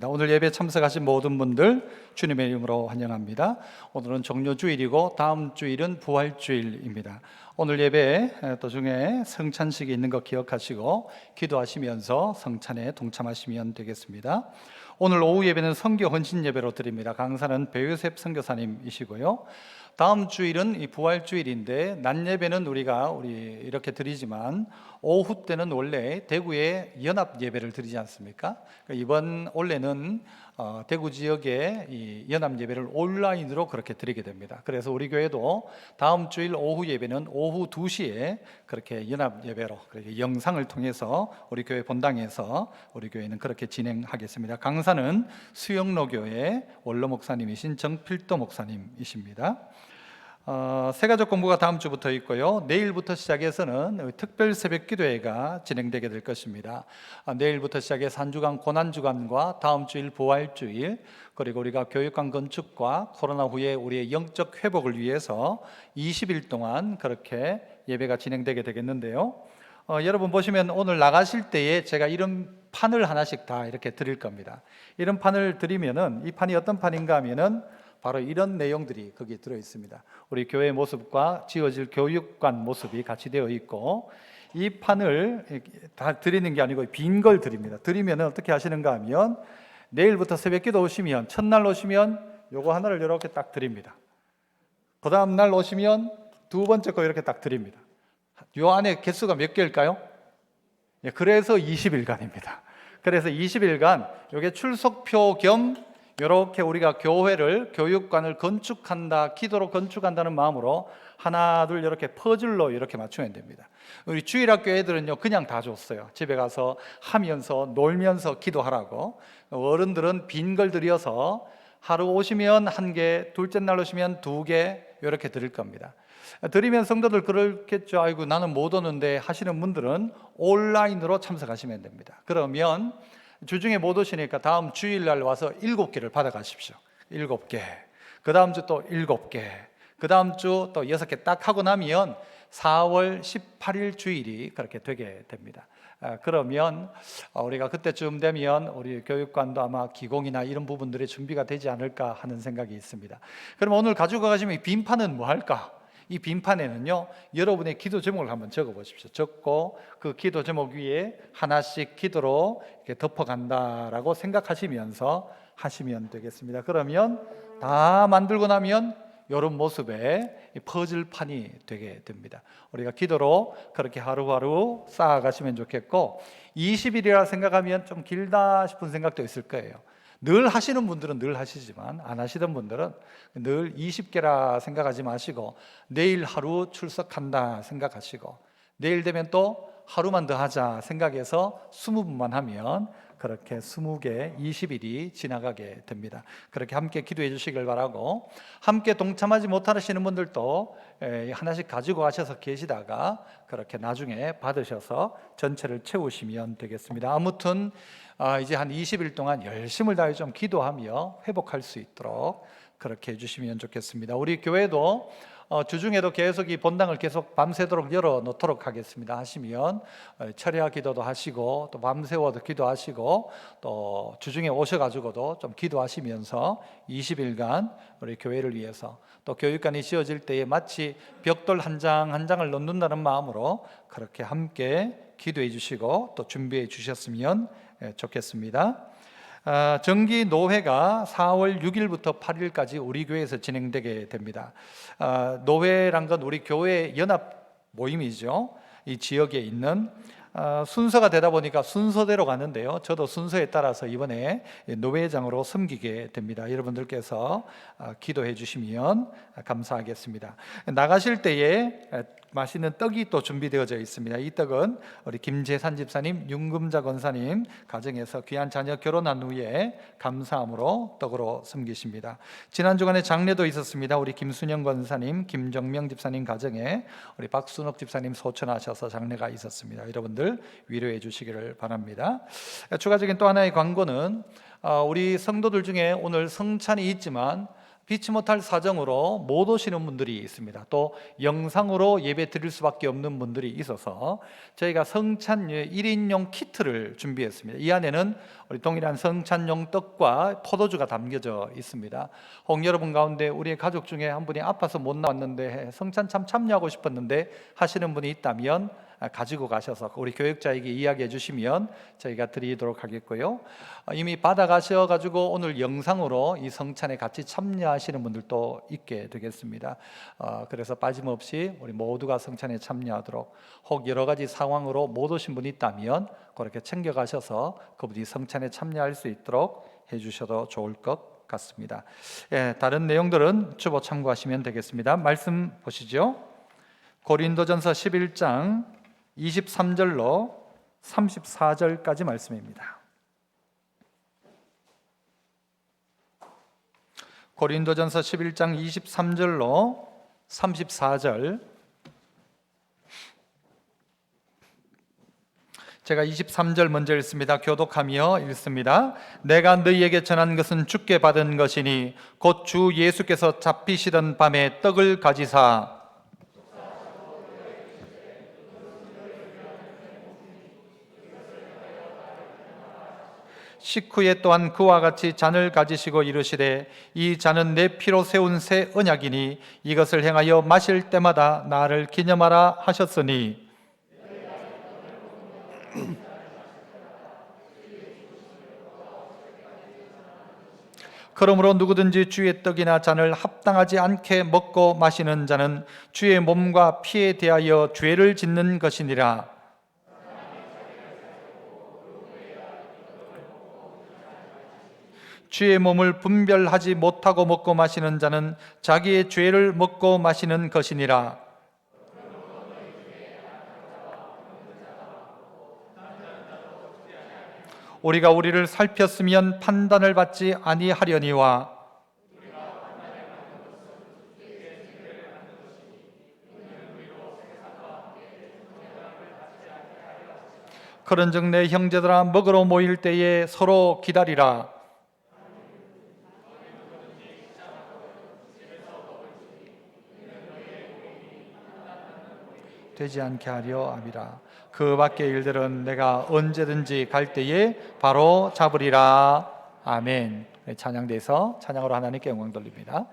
오늘 예배 참석하신 모든 분들 주님의 이름으로 환영합니다. 오늘은 종료주일이고 다음 주일은 부활주일입니다. 오늘 예배 도중에 성찬식이 있는 거 기억하시고 기도하시면서 성찬에 동참하시면 되겠습니다. 오늘 오후 예배는 선교 헌신 예배로 드립니다. 강사는 배유셉 선교사님이시고요. 다음 주일은 이 부활주일인데 낮 예배는 우리가 이렇게 드리지만 오후 때는 원래 대구에 연합 예배를 드리지 않습니까? 이번 올해는 대구 지역에 이 연합 예배를 온라인으로 그렇게 드리게 됩니다. 그래서 우리 교회도 다음 주일 오후 예배는 오후 2시에 그렇게 연합 예배로 그렇게 영상을 통해서 우리 교회 본당에서 우리 교회는 그렇게 진행하겠습니다. 강사는 수영로 교회 원로 목사님이신 정필도 목사님이십니다. 새가족 공부가 다음 주부터 있고요. 내일부터 시작해서는 특별 새벽 기도회가 진행되게 될 것입니다. 내일부터 시작해서 한 주간 고난주간과 다음 주일 부활주일, 그리고 우리가 교육관 건축과 코로나 후에 우리의 영적 회복을 위해서 20일 동안 그렇게 예배가 진행되게 되겠는데요. 여러분 보시면 오늘 나가실 때에 제가 이런 판을 하나씩 다 이렇게 드릴 겁니다. 이런 판을 드리면은 이 판이 어떤 판인가 하면은 바로 이런 내용들이 거기에 들어 있습니다. 우리 교회 모습과 지어질 교육관 모습이 같이 되어 있고, 이 판을 다 드리는 게 아니고 빈 걸 드립니다. 드리면 어떻게 하시는가 하면 내일부터 새벽기도 오시면, 첫날 오시면 요거 하나를 이렇게 딱 드립니다. 그 다음 날 오시면 두 번째 거 이렇게 딱 드립니다. 요 안에 개수가 몇 개일까요? 그래서 20일간입니다. 그래서 20일간 요게 출석표 겸 이렇게 우리가 교회를, 교육관을 건축한다, 기도로 건축한다는 마음으로 하나 둘 이렇게 퍼즐로 이렇게 맞추면 됩니다. 우리 주일학교 애들은요 그냥 다 줬어요. 집에 가서 하면서 놀면서 기도하라고. 어른들은 빈 걸 드려서 하루 오시면 1개, 둘째 날 오시면 2개 이렇게 드릴 겁니다. 드리면 성도들 그렇겠죠. 아이고 나는 못 오는데 하시는 분들은 온라인으로 참석하시면 됩니다. 그러면 주중에 못 오시니까 다음 주일날 와서 7개를 받아가십시오. 7개. 그 다음 주 또 7개. 그 다음 주 또 6개 딱 하고 나면 4월 18일 주일이 그렇게 되게 됩니다. 그러면 우리가 그때쯤 되면 우리 교육관도 아마 기공이나 이런 부분들이 준비가 되지 않을까 하는 생각이 있습니다. 그럼 오늘 가지고 가시면 이 빈판은 뭐 할까? 이 빈판에는요 여러분의 기도 제목을 한번 적어 보십시오. 적고 그 기도 제목 위에 하나씩 기도로 이렇게 덮어간다라고 생각하시면서 하시면 되겠습니다. 그러면 다 만들고 나면 이런 모습의 퍼즐판이 되게 됩니다. 우리가 기도로 그렇게 하루하루 쌓아가시면 좋겠고, 20일이라 생각하면 좀 길다 싶은 생각도 있을 거예요. 늘 하시는 분들은 늘 하시지만 안 하시던 분들은 늘 20개라 생각하지 마시고 내일 하루 출석한다 생각하시고 내일 되면 또 하루만 더 하자 생각해서 20분만 하면 그렇게 20개 20일이 지나가게 됩니다. 그렇게 함께 기도해 주시길 바라고, 함께 동참하지 못하시는 분들도 하나씩 가지고 가셔서 계시다가 그렇게 나중에 받으셔서 전체를 채우시면 되겠습니다. 아무튼 이제 한 20일 동안 열심을 다해 좀 기도하며 회복할 수 있도록 그렇게 해주시면 좋겠습니다. 우리 교회도 주중에도 계속 이 본당을 계속 밤새도록 열어놓도록 하겠습니다. 하시면 철야 기도도 하시고 또 밤새워도 기도하시고 또 주중에 오셔가지고도 좀 기도하시면서 20일간 우리 교회를 위해서, 또 교육관이 지어질 때에 마치 벽돌 한 장 한 장을 넣는다는 마음으로 그렇게 함께 기도해 주시고 또 준비해 주셨으면 좋겠습니다. 정기 노회가 4월 6일부터 8일까지 우리 교회에서 진행되게 됩니다. 노회란 건 우리 교회 연합 모임이죠. 이 지역에 있는 순서가 되다 보니까 순서대로 가는데요, 저도 순서에 따라서 이번에 노회장으로 섬기게 됩니다. 여러분들께서 기도해 주시면 감사하겠습니다. 나가실 때에 맛있는 떡이 또 준비되어져 있습니다. 이 떡은 우리 김재산 집사님, 윤금자 권사님 가정에서 귀한 자녀 결혼한 후에 감사함으로 떡으로 섬기십니다. 지난 주간에 장례도 있었습니다. 우리 김순영 권사님, 김정명 집사님 가정에 우리 박순옥 집사님 소천하셔서 장례가 있었습니다. 여러분들 위로해 주시기를 바랍니다. 추가적인 또 하나의 광고는 우리 성도들 중에 오늘 성찬이 있지만 피치 못할 사정으로 못 오시는 분들이 있습니다. 또 영상으로 예배 드릴 수밖에 없는 분들이 있어서 저희가 성찬 1인용 키트를 준비했습니다. 이 안에는 우리 동일한 성찬용 떡과 포도주가 담겨져 있습니다. 혹 여러분 가운데 우리의 가족 중에 한 분이 아파서 못 나왔는데 성찬 참 참여하고 싶었는데 하시는 분이 있다면 가지고 가셔서 우리 교육자에게 이야기해 주시면 저희가 드리도록 하겠고요. 이미 받아가셔가지고 오늘 영상으로 이 성찬에 같이 참여하시는 분들도 있게 되겠습니다. 그래서 빠짐없이 우리 모두가 성찬에 참여하도록, 혹 여러 가지 상황으로 못 오신 분이 있다면 그렇게 챙겨가셔서 그분이 성찬에 참여할 수 있도록 해주셔도 좋을 것 같습니다. 다른 내용들은 주보 참고하시면 되겠습니다. 말씀 보시죠. 고린도전서 11장 23절로 34절까지 말씀입니다. 고린도전서 11장 23절로 34절. 제가 23절 먼저 읽습니다. 교독하며 읽습니다. 내가 너희에게 전한 것은 주께 받은 것이니 곧 주 예수께서 잡히시던 밤에 떡을 가지사 식후에 또한 그와 같이 잔을 가지시고 이르시되 이 잔은 내 피로 세운 새 언약이니 이것을 행하여 마실 때마다 나를 기념하라 하셨으니 그러므로 누구든지 주의 떡이나 잔을 합당하지 않게 먹고 마시는 자는 주의 몸과 피에 대하여 죄를 짓는 것이니라. 주의 몸을 분별하지 못하고 먹고 마시는 자는 자기의 죄를 먹고 마시는 것이니라. 우리가 우리를 살폈으면 판단을 받지 아니하려니와 그런즉 내 형제들아 먹으러 모일 때에 서로 기다리라. 되지 않게 하려 함이라. 그 밖의 일들은 내가 언제든지 갈 때에 바로 잡으리라. 아멘. 찬양대에서 찬양으로 하나님께 영광 돌립니다.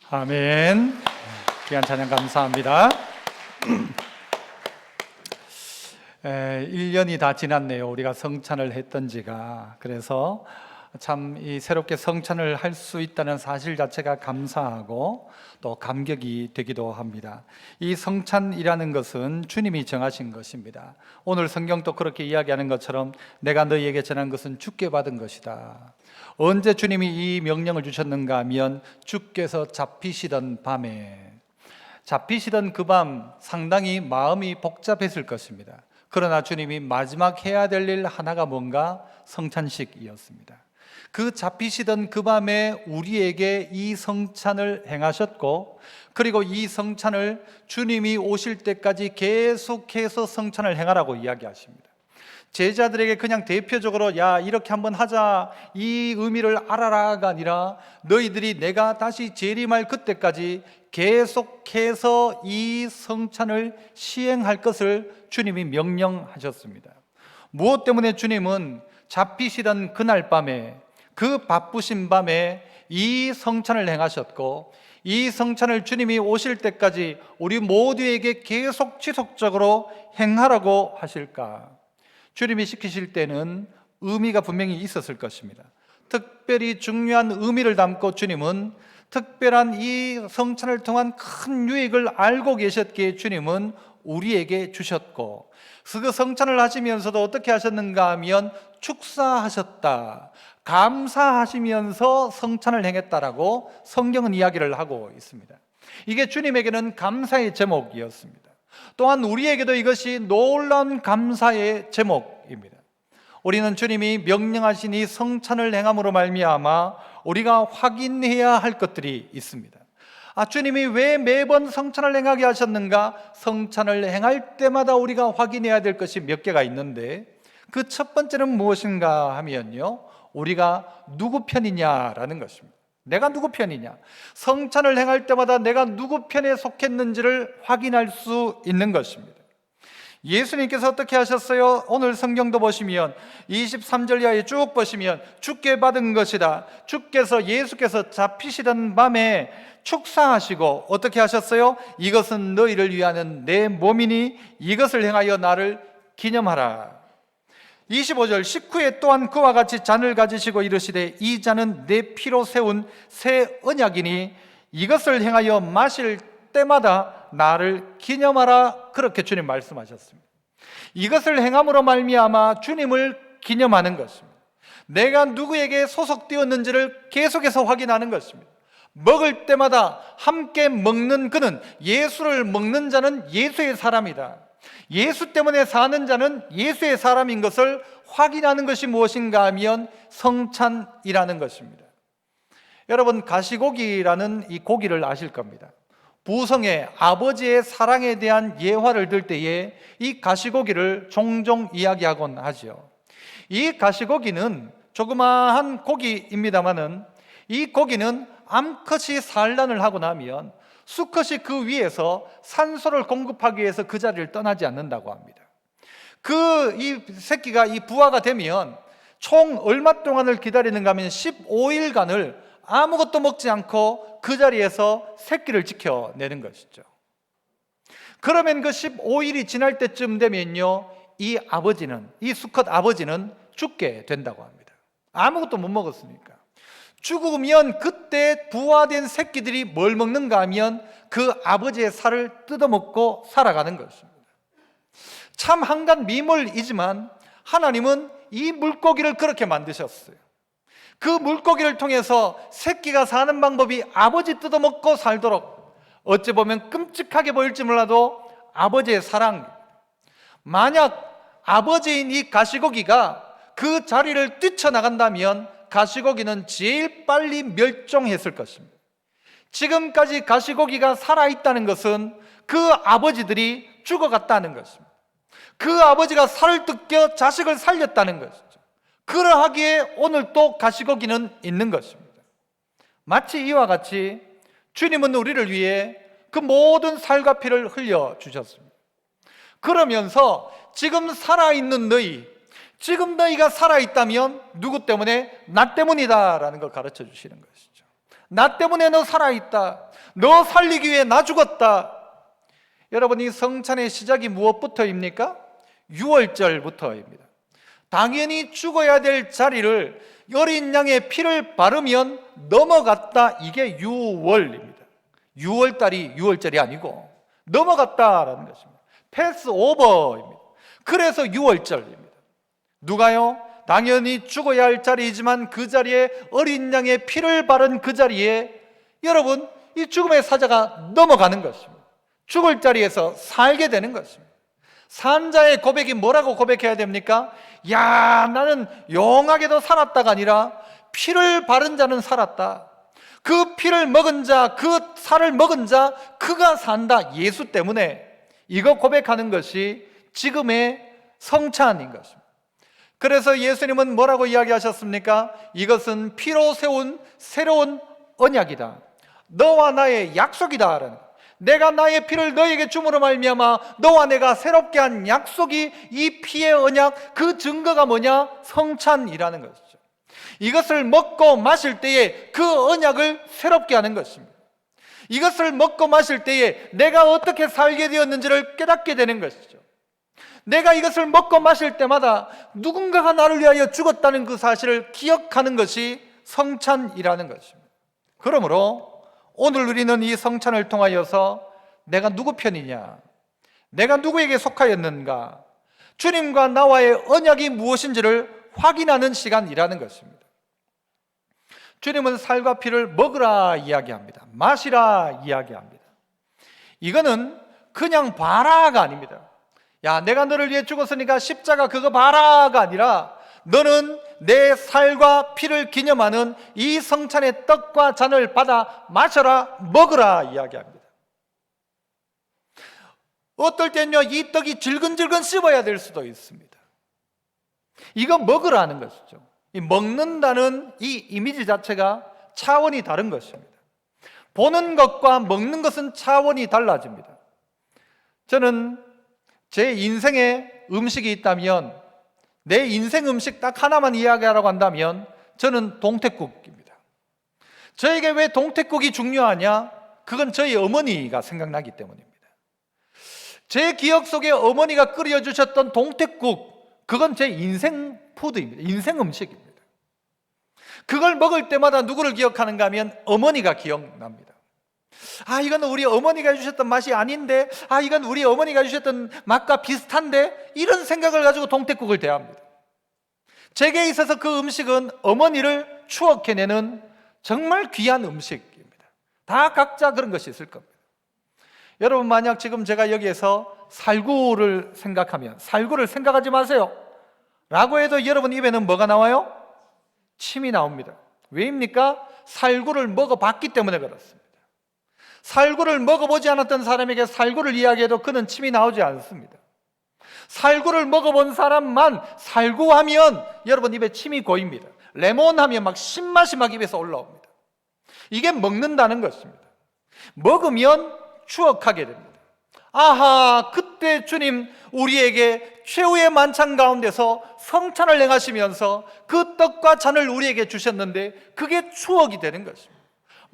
아멘. 귀한 찬양 감사합니다. 1년이 다 지났네요. 우리가 성찬을 했던 지가. 그래서 참 이 새롭게 성찬을 할 수 있다는 사실 자체가 감사하고 또 감격이 되기도 합니다. 이 성찬이라는 것은 주님이 정하신 것입니다. 오늘 성경도 그렇게 이야기하는 것처럼 내가 너희에게 전한 것은 주께 받은 것이다. 언제 주님이 이 명령을 주셨는가 하면 주께서 잡히시던 밤에, 잡히시던 그 밤 상당히 마음이 복잡했을 것입니다. 그러나 주님이 마지막 해야 될 일 하나가 뭔가? 성찬식이었습니다. 그 잡히시던 그 밤에 우리에게 이 성찬을 행하셨고, 그리고 이 성찬을 주님이 오실 때까지 계속해서 성찬을 행하라고 이야기하십니다. 제자들에게 그냥 대표적으로 야 이렇게 한번 하자 이 의미를 알아라가 아니라 너희들이 내가 다시 재림할 그때까지 계속해서 이 성찬을 시행할 것을 주님이 명령하셨습니다. 무엇 때문에 주님은 잡히시던 그날 밤에, 그 바쁘신 밤에 이 성찬을 행하셨고, 이 성찬을 주님이 오실 때까지 우리 모두에게 계속 지속적으로 행하라고 하실까? 주님이 시키실 때는 의미가 분명히 있었을 것입니다. 특별히 중요한 의미를 담고 주님은 특별한 이 성찬을 통한 큰 유익을 알고 계셨기에 주님은 우리에게 주셨고, 그 성찬을 하시면서도 어떻게 하셨는가 하면 축사하셨다, 감사하시면서 성찬을 행했다라고 성경은 이야기를 하고 있습니다. 이게 주님에게는 감사의 제목이었습니다. 또한 우리에게도 이것이 놀라운 감사의 제목입니다. 우리는 주님이 명령하신 이 성찬을 행함으로 말미암아 우리가 확인해야 할 것들이 있습니다. 주님이 왜 매번 성찬을 행하게 하셨는가? 성찬을 행할 때마다 우리가 확인해야 될 것이 몇 개가 있는데, 그 첫 번째는 무엇인가 하면요, 우리가 누구 편이냐라는 것입니다. 내가 누구 편이냐? 성찬을 행할 때마다 내가 누구 편에 속했는지를 확인할 수 있는 것입니다. 예수님께서 어떻게 하셨어요? 오늘 성경도 보시면 23절 이하에 쭉 보시면 주께 받은 것이다, 예수께서 잡히시던 밤에 축사하시고 어떻게 하셨어요? 이것은 너희를 위하는 내 몸이니 이것을 행하여 나를 기념하라. 25절, 식후에 또한 그와 같이 잔을 가지시고 이르시되 이 잔은 내 피로 세운 새 언약이니 이것을 행하여 마실 때마다 나를 기념하라. 그렇게 주님 말씀하셨습니다. 이것을 행함으로 말미암아 주님을 기념하는 것입니다. 내가 누구에게 소속되었는지를 계속해서 확인하는 것입니다. 먹을 때마다 함께 먹는 그는, 예수를 먹는 자는 예수의 사람이다, 예수 때문에 사는 자는 예수의 사람인 것을 확인하는 것이 무엇인가 하면 성찬이라는 것입니다. 여러분, 가시고기라는 이 고기를 아실 겁니다. 부성의 아버지의 사랑에 대한 예화를 들 때에 이 가시고기를 종종 이야기하곤 하죠. 이 가시고기는 조그마한 고기입니다마는 이 고기는 암컷이 산란을 하고 나면 수컷이 그 위에서 산소를 공급하기 위해서 그 자리를 떠나지 않는다고 합니다. 이 새끼가 이 부화가 되면 총 얼마 동안을 기다리는가 하면 15일간을 아무것도 먹지 않고 그 자리에서 새끼를 지켜내는 것이죠. 그러면 그 15일이 지날 때쯤 되면요, 이 수컷 아버지는 죽게 된다고 합니다. 아무것도 못 먹었으니까. 죽으면 그때 부화된 새끼들이 뭘 먹는가 하면 그 아버지의 살을 뜯어먹고 살아가는 것입니다. 참 한간 미물이지만 하나님은 이 물고기를 그렇게 만드셨어요. 그 물고기를 통해서 새끼가 사는 방법이 아버지 뜯어먹고 살도록, 어찌 보면 끔찍하게 보일지 몰라도 아버지의 사랑. 만약 아버지인 이 가시고기가 그 자리를 뛰쳐나간다면 가시고기는 제일 빨리 멸종했을 것입니다. 지금까지 가시고기가 살아있다는 것은 그 아버지들이 죽어갔다는 것입니다. 그 아버지가 살을 뜯겨 자식을 살렸다는 것이죠. 그러하기에 오늘 또 가시고기는 있는 것입니다. 마치 이와 같이 주님은 우리를 위해 그 모든 살과 피를 흘려주셨습니다. 그러면서 지금 살아있는 너희, 지금 너희가 살아있다면 누구 때문에? 나 때문이다 라는 걸 가르쳐 주시는 것이죠. 나 때문에 너 살아있다. 너 살리기 위해 나 죽었다. 여러분, 이 성찬의 시작이 무엇부터입니까? 유월절부터입니다. 당연히 죽어야 될 자리를 어린 양의 피를 바르면 넘어갔다. 이게 유월입니다. 유월달이 유월절이 아니고 넘어갔다라는 것입니다. 패스오버입니다. 그래서 유월절입니다. 누가요? 당연히 죽어야 할 자리이지만 그 자리에 어린 양의 피를 바른 그 자리에 여러분, 이 죽음의 사자가 넘어가는 것입니다. 죽을 자리에서 살게 되는 것입니다. 산자의 고백이 뭐라고 고백해야 됩니까? 야, 나는 용하게도 살았다가 아니라 피를 바른 자는 살았다. 그 피를 먹은 자, 그 살을 먹은 자, 그가 산다. 예수 때문에. 이거 고백하는 것이 지금의 성찬인 것입니다. 그래서 예수님은 뭐라고 이야기하셨습니까? 이것은 피로 세운 새로운 언약이다. 너와 나의 약속이다. 내가 나의 피를 너에게 줌으로 말미암아 너와 내가 새롭게 한 약속이 이 피의 언약, 그 증거가 뭐냐? 성찬이라는 것이죠. 이것을 먹고 마실 때에 그 언약을 새롭게 하는 것입니다. 이것을 먹고 마실 때에 내가 어떻게 살게 되었는지를 깨닫게 되는 것이죠. 내가 이것을 먹고 마실 때마다 누군가가 나를 위하여 죽었다는 그 사실을 기억하는 것이 성찬이라는 것입니다. 그러므로 오늘 우리는 이 성찬을 통하여서 내가 누구 편이냐, 내가 누구에게 속하였는가, 주님과 나와의 언약이 무엇인지를 확인하는 시간이라는 것입니다. 주님은 살과 피를 먹으라 이야기합니다. 마시라 이야기합니다. 이거는 그냥 봐라가 아닙니다. 야, 내가 너를 위해 죽었으니까 십자가 그거 봐라가 아니라 너는 내 살과 피를 기념하는 이 성찬의 떡과 잔을 받아 마셔라, 먹으라 이야기합니다. 어떨 때는요, 이 떡이 질근질근 씹어야 될 수도 있습니다. 이거 먹으라는 것이죠. 이 먹는다는 이 이미지 자체가 차원이 다른 것입니다. 보는 것과 먹는 것은 차원이 달라집니다. 저는 제 인생에 음식이 있다면, 내 인생 음식 딱 하나만 이야기하라고 한다면 저는 동태국입니다. 저에게 왜 동태국이 중요하냐? 그건 저희 어머니가 생각나기 때문입니다. 제 기억 속에 어머니가 끓여주셨던 동태국, 그건 제 인생 푸드입니다. 인생 음식입니다. 그걸 먹을 때마다 누구를 기억하는가 하면 어머니가 기억납니다. 아, 이건 우리 어머니가 해주셨던 맛이 아닌데, 아, 이건 우리 어머니가 해주셨던 맛과 비슷한데, 이런 생각을 가지고 동태국을 대합니다. 제게 있어서 그 음식은 어머니를 추억해내는 정말 귀한 음식입니다. 다 각자 그런 것이 있을 겁니다. 여러분, 만약 지금 제가 여기에서 살구를 생각하면, 살구를 생각하지 마세요 라고 해도 여러분 입에는 뭐가 나와요? 침이 나옵니다. 왜입니까? 살구를 먹어봤기 때문에 그렇습니다. 살구를 먹어보지 않았던 사람에게 살구를 이야기해도 그는 침이 나오지 않습니다. 살구를 먹어본 사람만 살구하면 여러분 입에 침이 고입니다. 레몬 하면 막 신맛이 막 입에서 올라옵니다. 이게 먹는다는 것입니다. 먹으면 추억하게 됩니다. 아하, 그때 주님 우리에게 최후의 만찬 가운데서 성찬을 행하시면서 그 떡과 잔을 우리에게 주셨는데 그게 추억이 되는 것입니다.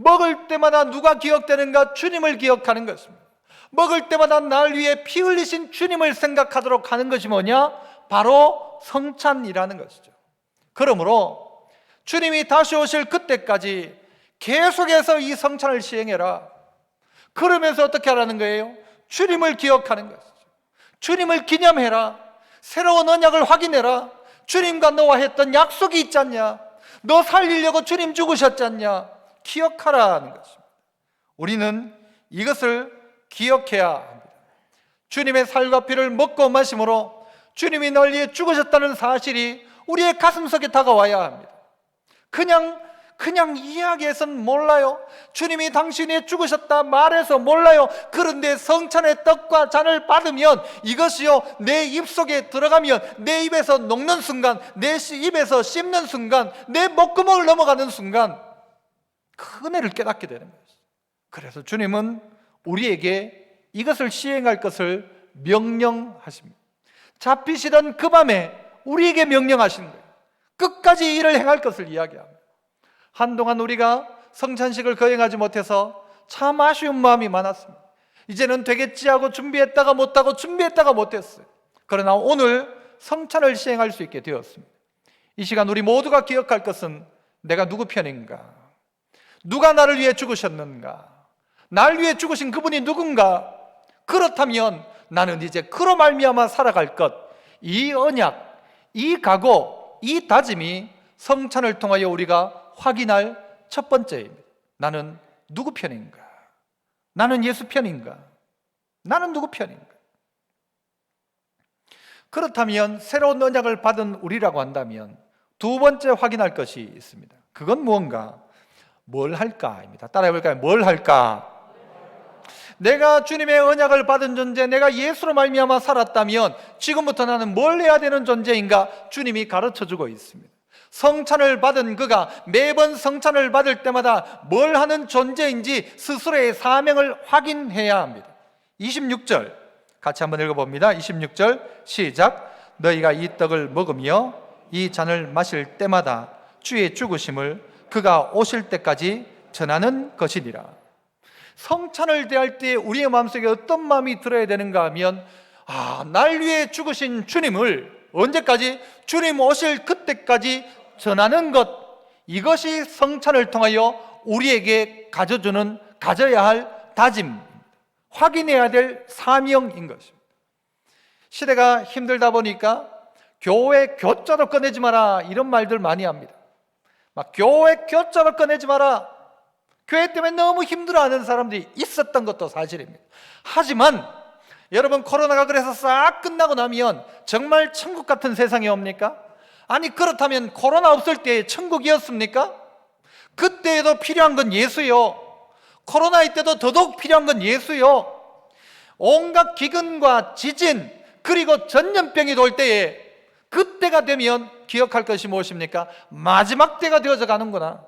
먹을 때마다 누가 기억되는가? 주님을 기억하는 것입니다. 먹을 때마다 날 위해 피 흘리신 주님을 생각하도록 하는 것이 뭐냐? 바로 성찬이라는 것이죠. 그러므로 주님이 다시 오실 그때까지 계속해서 이 성찬을 시행해라. 그러면서 어떻게 하라는 거예요? 주님을 기억하는 것이죠. 주님을 기념해라. 새로운 언약을 확인해라. 주님과 너와 했던 약속이 있지 않냐? 너 살리려고 주님 죽으셨지 않냐? 기억하라는 것입니다. 우리는 이것을 기억해야 합니다. 주님의 살과 피를 먹고 마심으로 주님이 널 위해 죽으셨다는 사실이 우리의 가슴속에 다가와야 합니다. 그냥 이야기해서는 몰라요. 주님이 당신 위해 죽으셨다 말해서 몰라요. 그런데 성찬의 떡과 잔을 받으면 이것이요, 내 입속에 들어가면 내 입에서 녹는 순간, 내 입에서 씹는 순간, 내 목구멍을 넘어가는 순간 그 은혜를 깨닫게 되는 거예요. 그래서 주님은 우리에게 이것을 시행할 것을 명령하십니다. 잡히시던 그 밤에 우리에게 명령하신 거예요. 끝까지 이를 행할 것을 이야기합니다. 한동안 우리가 성찬식을 거행하지 못해서 참 아쉬운 마음이 많았습니다. 이제는 되겠지 하고 준비했다가 못하고 준비했다가 못했어요. 그러나 오늘 성찬을 시행할 수 있게 되었습니다. 이 시간 우리 모두가 기억할 것은 내가 누구 편인가? 누가 나를 위해 죽으셨는가? 날 위해 죽으신 그분이 누군가? 그렇다면 나는 이제 그로 말미암아 살아갈 것, 이 언약, 이 각오, 이 다짐이 성찬을 통하여 우리가 확인할 첫 번째입니다. 나는 누구 편인가? 나는 예수 편인가? 나는 누구 편인가? 그렇다면 새로운 언약을 받은 우리라고 한다면 두 번째 확인할 것이 있습니다. 그건 무언가? 뭘 할까입니다. 따라해볼까요? 뭘 할까? 내가 주님의 언약을 받은 존재, 내가 예수로 말미암아 살았다면 지금부터 나는 뭘 해야 되는 존재인가? 주님이 가르쳐주고 있습니다. 성찬을 받은 그가 매번 성찬을 받을 때마다 뭘 하는 존재인지 스스로의 사명을 확인해야 합니다. 26절 같이 한번 읽어봅니다. 26절 시작. 너희가 이 떡을 먹으며 이 잔을 마실 때마다 주의 죽으심을 그가 오실 때까지 전하는 것이니라. 성찬을 대할 때 우리의 마음속에 어떤 마음이 들어야 되는가 하면 날 위해 죽으신 주님을 언제까지? 주님 오실 그때까지 전하는 것, 이것이 성찬을 통하여 우리에게 가져야 할 다짐, 확인해야 될 사명인 것입니다. 시대가 힘들다 보니까 교회 교자도 꺼내지 마라 이런 말들 많이 합니다. 막 교회 교자도 꺼내지 마라, 교회 때문에 너무 힘들어하는 사람들이 있었던 것도 사실입니다. 하지만 여러분, 코로나가 그래서 싹 끝나고 나면 정말 천국 같은 세상이 옵니까? 아니, 그렇다면 코로나 없을 때 천국이었습니까? 그때에도 필요한 건 예수요. 코로나일 때도 더더욱 필요한 건 예수요. 온갖 기근과 지진 그리고 전염병이 돌 때에 그때가 되면 기억할 것이 무엇입니까? 마지막 때가 되어져 가는구나.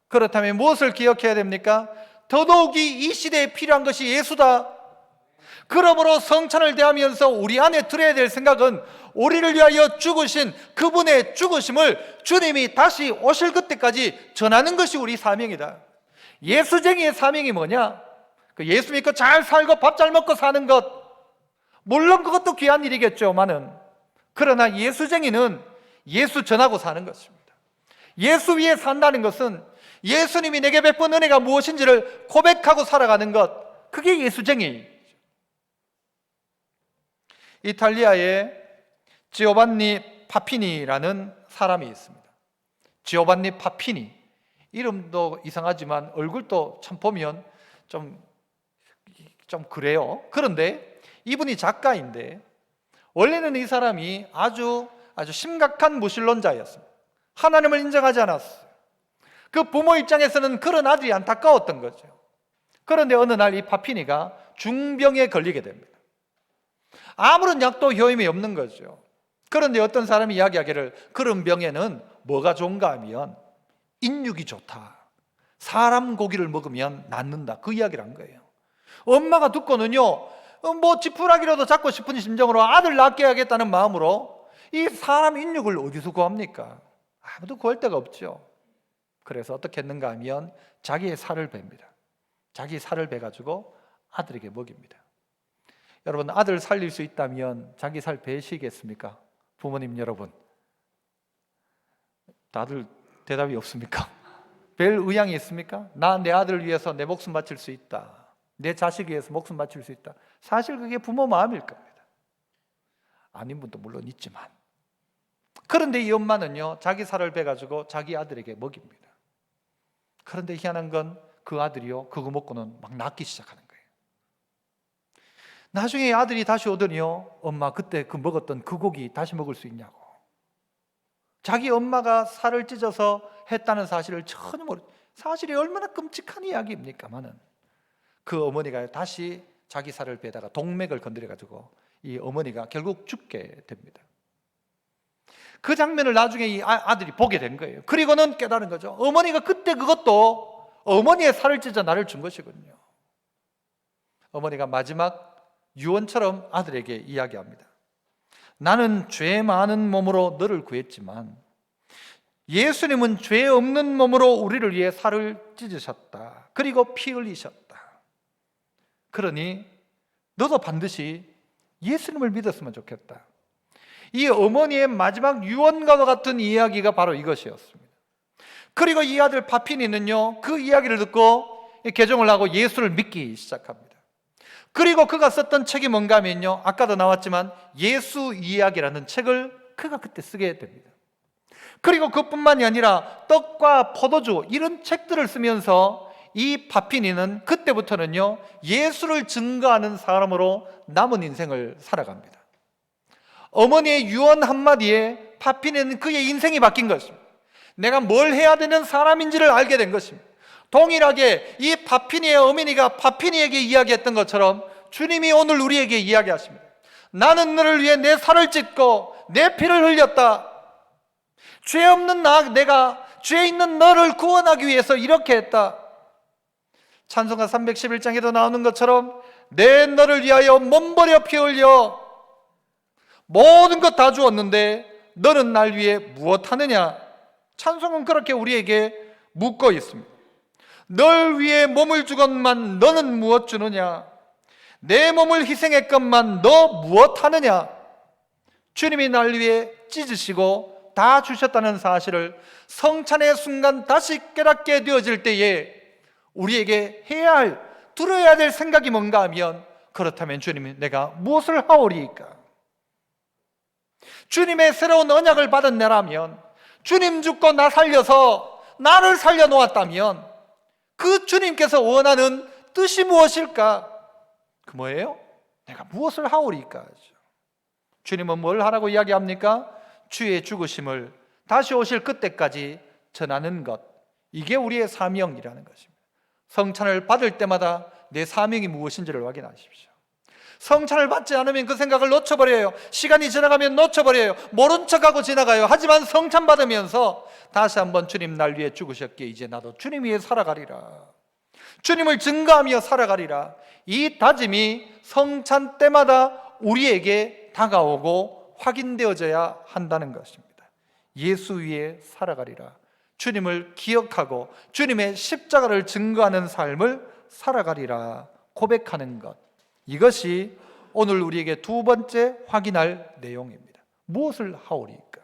그렇다면 무엇을 기억해야 됩니까? 더더욱이 이 시대에 필요한 것이 예수다. 그러므로 성찬을 대하면서 우리 안에 들어야 될 생각은 우리를 위하여 죽으신 그분의 죽으심을 주님이 다시 오실 그때까지 전하는 것이 우리 사명이다. 예수쟁이의 사명이 뭐냐? 그 예수 믿고 잘 살고 밥 잘 먹고 사는 것, 물론 그것도 귀한 일이겠죠만은, 그러나 예수쟁이는 예수 전하고 사는 것입니다. 예수 위에 산다는 것은 예수님이 내게 베푼 은혜가 무엇인지를 고백하고 살아가는 것, 그게 예수쟁이. 이탈리아에 지오반니 파피니라는 사람이 있습니다. 지오반니 파피니, 이름도 이상하지만 얼굴도 참 보면 좀 그래요. 그런데 이분이 작가인데 원래는 이 사람이 아주 심각한 무신론자였습니다. 하나님을 인정하지 않았어요. 그 부모 입장에서는 그런 아들이 안타까웠던 거죠. 그런데 어느 날 이 파피니가 중병에 걸리게 됩니다. 아무런 약도 효임이 없는 거죠. 그런데 어떤 사람이 이야기하기를 그런 병에는 뭐가 좋은가 하면 인육이 좋다, 사람 고기를 먹으면 낫는다, 그 이야기를 한 거예요. 엄마가 듣고는요, 지푸라기라도 잡고 싶은 심정으로 아들 낳게 하겠다는 마음으로 이 사람 인육을 어디서 구합니까? 아무도 구할 데가 없죠. 그래서 어떻게 했는가 하면 자기의 살을 뵭니다. 자기 살을 베가지고 아들에게 먹입니다. 여러분, 아들 살릴 수 있다면 자기 살 베시겠습니까? 부모님 여러분, 다들 대답이 없습니까? 별 의향이 있습니까? 나 내 아들을 위해서 내 목숨 바칠 수 있다, 내 자식 위해서 목숨 바칠 수 있다. 사실 그게 부모 마음일 겁니다. 아닌 분도 물론 있지만. 그런데 이 엄마는요, 자기 살을 베가지고 자기 아들에게 먹입니다. 그런데 희한한 건 그 아들이요, 그거 먹고는 막 낫기 시작하는 거예요. 나중에 아들이 다시 오더니요, 엄마 그때 그 먹었던 그 고기 다시 먹을 수 있냐고. 자기 엄마가 살을 찢어서 했다는 사실을 전혀 모르. 사실이 얼마나 끔찍한 이야기입니까마는 그 어머니가 다시 자기 살을 베다가 동맥을 건드려 가지고 이 어머니가 결국 죽게 됩니다. 그 장면을 나중에 이 아들이 보게 된 거예요. 그리고는 깨달은 거죠. 어머니가 그때 그것도 어머니의 살을 찢어 나를 준 것이군요. 어머니가 마지막 유언처럼 아들에게 이야기합니다. 나는 죄 많은 몸으로 너를 구했지만 예수님은 죄 없는 몸으로 우리를 위해 살을 찢으셨다. 그리고 피 흘리셨다. 그러니 너도 반드시 예수님을 믿었으면 좋겠다. 이 어머니의 마지막 유언과도 같은 이야기가 바로 이것이었습니다. 그리고 이 아들 바피니는요, 그 이야기를 듣고 개종을 하고 예수를 믿기 시작합니다. 그리고 그가 썼던 책이 뭔가 하면요, 아까도 나왔지만 예수 이야기라는 책을 그가 그때 쓰게 됩니다. 그리고 그뿐만이 아니라 떡과 포도주 이런 책들을 쓰면서 이 바피니는 그때부터는요, 예수를 증거하는 사람으로 남은 인생을 살아갑니다. 어머니의 유언 한마디에 바피니는 그의 인생이 바뀐 것입니다. 내가 뭘 해야 되는 사람인지를 알게 된 것입니다. 동일하게 이 바피니의 어머니가 바피니에게 이야기했던 것처럼 주님이 오늘 우리에게 이야기하십니다. 나는 너를 위해 내 살을 찢고 내 피를 흘렸다. 죄 없는 내가 죄 있는 너를 구원하기 위해서 이렇게 했다. 찬송가 311장에도 나오는 것처럼 내 너를 위하여 몸버려 피 흘려 모든 것 다 주었는데 너는 날 위해 무엇하느냐. 찬송은 그렇게 우리에게 묻고 있습니다. 널 위해 몸을 주건만 너는 무엇 주느냐. 내 몸을 희생했건만 너 무엇하느냐. 주님이 날 위해 찢으시고 다 주셨다는 사실을 성찬의 순간 다시 깨닫게 되어질 때에 우리에게 해야 할, 들어야 될 생각이 뭔가 하면, 그렇다면 주님이 내가 무엇을 하오리까? 주님의 새로운 언약을 받은 내라면, 주님 죽고 나 살려서 나를 살려놓았다면 그 주님께서 원하는 뜻이 무엇일까? 그 뭐예요? 내가 무엇을 하오리까? 주님은 뭘 하라고 이야기합니까? 주의 죽으심을 다시 오실 그때까지 전하는 것, 이게 우리의 사명이라는 것입니다. 성찬을 받을 때마다 내 사명이 무엇인지를 확인하십시오. 성찬을 받지 않으면 그 생각을 놓쳐버려요. 시간이 지나가면 놓쳐버려요. 모른 척하고 지나가요. 하지만 성찬 받으면서 다시 한번 주님 날 위해 죽으셨기에 이제 나도 주님 위해 살아가리라, 주님을 증거하며 살아가리라, 이 다짐이 성찬 때마다 우리에게 다가오고 확인되어져야 한다는 것입니다. 예수 위에 살아가리라, 주님을 기억하고 주님의 십자가를 증거하는 삶을 살아가리라 고백하는 것, 이것이 오늘 우리에게 두 번째 확인할 내용입니다. 무엇을 하오리까?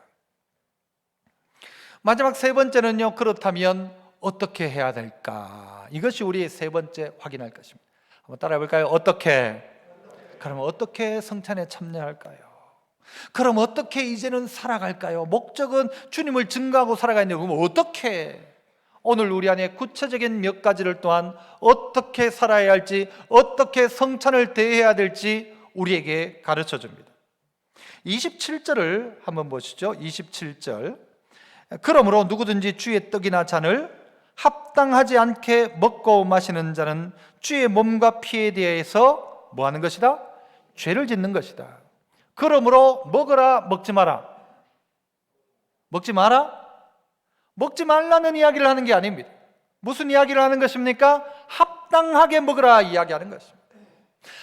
마지막 세 번째는요, 그렇다면 어떻게 해야 될까? 이것이 우리의 세 번째 확인할 것입니다. 한번 따라해 볼까요? 어떻게? 그럼 어떻게 성찬에 참여할까요? 그럼 어떻게 이제는 살아갈까요? 목적은 주님을 증거하고 살아가는데 그럼 어떻게? 오늘 우리 안에 구체적인 몇 가지를 또한 어떻게 살아야 할지, 어떻게 성찬을 대해야 될지 우리에게 가르쳐 줍니다. 27절을 한번 보시죠. 27절. 그러므로 누구든지 주의 떡이나 잔을 합당하지 않게 먹고 마시는 자는 주의 몸과 피에 대해서 뭐 하는 것이다? 죄를 짓는 것이다. 그러므로 먹으라, 먹지 마라. 먹지 마라? 먹지 말라는 이야기를 하는 게 아닙니다. 무슨 이야기를 하는 것입니까? 합당하게 먹으라 이야기하는 것입니다.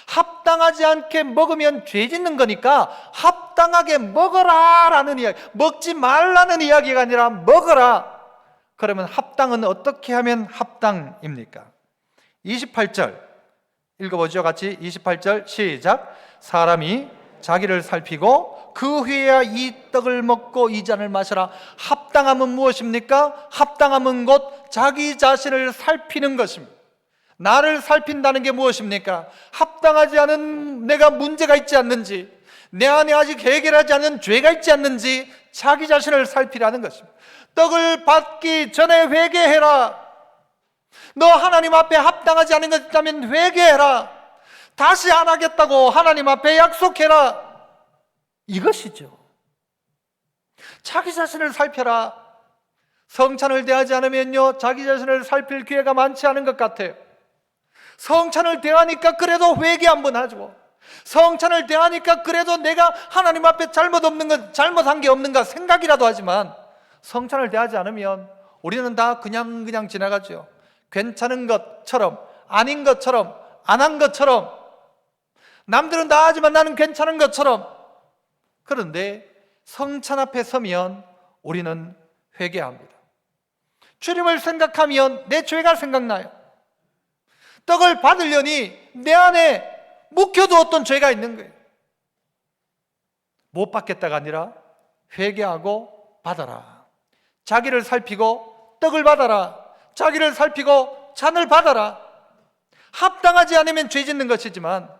합당하지 않게 먹으면 죄 짓는 거니까 합당하게 먹어라라는 이야기, 먹지 말라는 이야기가 아니라 먹어라. 그러면 합당은 어떻게 하면 합당입니까? 28절 읽어보죠. 같이 28절 시작. 사람이 자기를 살피고 그 후에야 이 떡을 먹고 이 잔을 마셔라. 합당함은 무엇입니까? 합당함은 곧 자기 자신을 살피는 것입니다. 나를 살핀다는 게 무엇입니까? 합당하지 않은 내가 문제가 있지 않는지, 내 안에 아직 해결하지 않은 죄가 있지 않는지 자기 자신을 살피라는 것입니다. 떡을 받기 전에 회개해라. 너 하나님 앞에 합당하지 않은 것 있다면 회개해라. 다시 안 하겠다고 하나님 앞에 약속해라. 이것이죠. 자기 자신을 살펴라. 성찬을 대하지 않으면요, 자기 자신을 살필 기회가 많지 않은 것 같아요. 성찬을 대하니까 그래도 회개 한번 하죠. 성찬을 대하니까 그래도 내가 하나님 앞에 잘못한 게 없는가 생각이라도 하지만, 성찬을 대하지 않으면 우리는 다 그냥 지나가죠. 괜찮은 것처럼, 아닌 것처럼, 안 한 것처럼, 남들은 다 하지만 나는 괜찮은 것처럼. 그런데 성찬 앞에 서면 우리는 회개합니다. 주님을 생각하면 내 죄가 생각나요. 떡을 받으려니 내 안에 묵혀두었던 죄가 있는 거예요. 못 받겠다가 아니라 회개하고 받아라. 자기를 살피고 떡을 받아라. 자기를 살피고 잔을 받아라. 합당하지 않으면 죄 짓는 것이지만